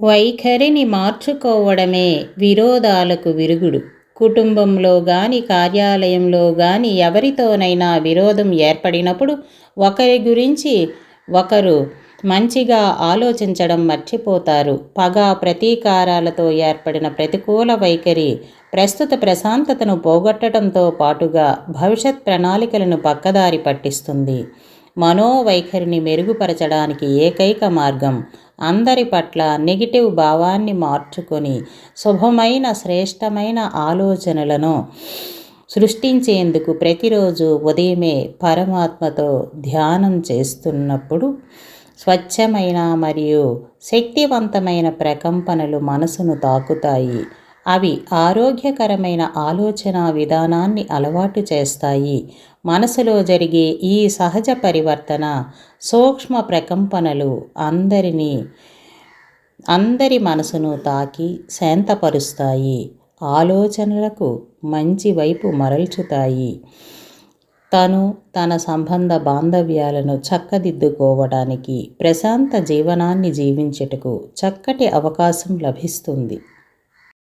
వైఖరిని మార్చుకోవడమే విరోధాలకు విరుగుడు. కుటుంబంలో గాని, కార్యాలయంలో గాని ఎవరితోనైనా విరోధం ఏర్పడినప్పుడు ఒకరి గురించి ఒకరు మంచిగా ఆలోచించడం మర్చిపోతారు. పగ, ప్రతీకారాలతో ఏర్పడిన ప్రతికూల వైఖరి ప్రస్తుత ప్రశాంతతను పోగొట్టడంతో పాటుగా భవిష్యత్ ప్రణాళికలను పక్కదారి పట్టిస్తుంది. మనోవైఖరిని మెరుగుపరచడానికి ఏకైక మార్గం అందరి పట్ల నెగిటివ్ భావాన్ని మార్చుకొని శుభమైన, శ్రేష్టమైన ఆలోచనలను సృష్టించేందుకు ప్రతిరోజు ఉదయమే పరమాత్మతో ధ్యానం చేస్తున్నప్పుడు స్వచ్ఛమైన మరియు శక్తివంతమైన ప్రకంపనలు మనసును తాకుతాయి. అవి ఆరోగ్యకరమైన ఆలోచన విధానాన్ని అలవాటు చేస్తాయి. మనసులో జరిగే ఈ సహజ పరివర్తన సూక్ష్మ ప్రకంపనలు అందరి మనసును తాకి శాంతపరుస్తాయి. ఆలోచనలకు మంచి వైపు మరల్చుతాయి. తన సంబంధ బాంధవ్యాలను చక్కదిద్దుకోవడానికి, ప్రశాంత జీవనాన్ని జీవించుటకు చక్కటి అవకాశం లభిస్తుంది.